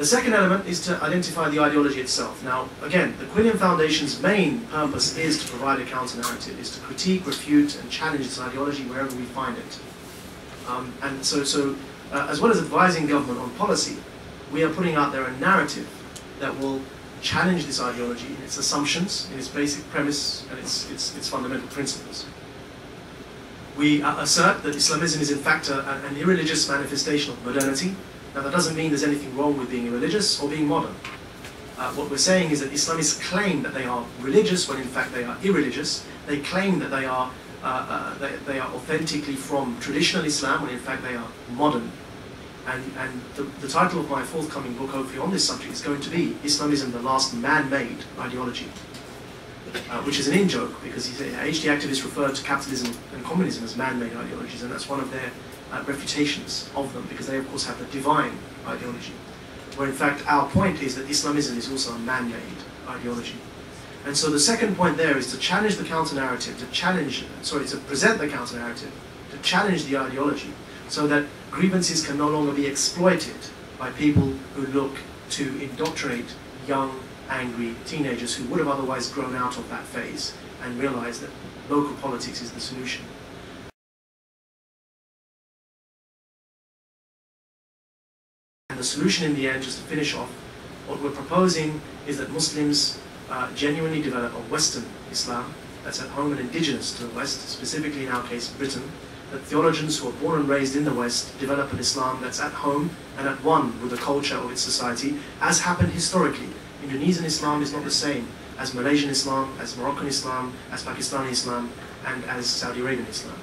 The second element is to identify the ideology itself. Now, again, the Quilliam Foundation's main purpose is to provide a counter-narrative, is to critique, refute, and challenge this ideology wherever we find it. As well as advising government on policy, we are putting out there a narrative that will challenge this ideology in its assumptions, in its basic premise, and its fundamental principles. We assert that Islamism is in fact an irreligious manifestation of modernity. Now that doesn't mean there's anything wrong with being irreligious or being modern. What we're saying is that Islamists claim that they are religious when in fact they are irreligious. They claim that they are authentically from traditional Islam when in fact they are modern. And the title of my forthcoming book, hopefully on this subject, is going to be Islamism, the Last Man-Made Ideology, which is an in-joke because HD activists refer to capitalism and communism as man-made ideologies, and that's one of their refutations of them, because they of course have the divine ideology, where in fact our point is that Islamism is also a man-made ideology. And so the second point there is to challenge the counter-narrative, to present the counter-narrative, to challenge the ideology, so that grievances can no longer be exploited by people who look to indoctrinate young, angry teenagers who would have otherwise grown out of that phase and realize that local politics is the solution. And the solution in the end, just to finish off, what we're proposing is that Muslims genuinely develop a Western Islam that's at home and indigenous to the West, specifically in our case Britain, that theologians who are born and raised in the West develop an Islam that's at home and at one with the culture of its society, as happened historically. Indonesian Islam is not the same as Malaysian Islam, as Moroccan Islam, as Pakistani Islam, and as Saudi Arabian Islam.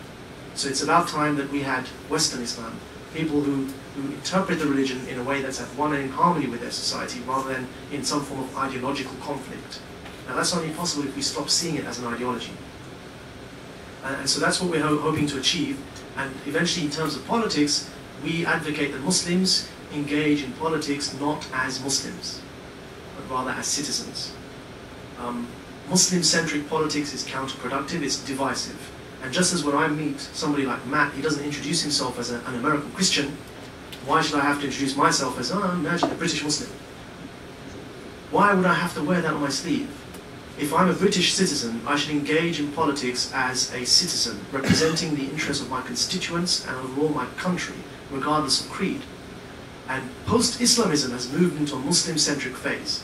So it's about time that we had Western Islam, people who interpret the religion in a way that's at one and in harmony with their society, rather than in some form of ideological conflict. Now that's only possible if we stop seeing it as an ideology. And so that's what we're hoping to achieve. And eventually, in terms of politics, we advocate that Muslims engage in politics not as Muslims, but rather as citizens. Muslim-centric politics is counterproductive, it's divisive. And just as when I meet somebody like Matt, he doesn't introduce himself as an American Christian, why should I have to introduce myself as, oh, imagine a British Muslim? Why would I have to wear that on my sleeve? If I'm a British citizen, I should engage in politics as a citizen, representing the interests of my constituents and overall my country, regardless of creed. And post-Islamism has moved into a Muslim-centric phase.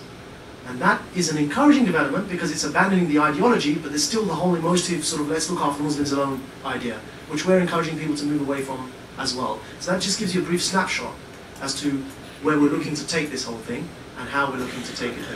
And that is an encouraging development because it's abandoning the ideology, but there's still the whole emotive sort of let's look after Muslims alone idea, which we're encouraging people to move away from as well. So that just gives you a brief snapshot as to where we're looking to take this whole thing and how we're looking to take it there.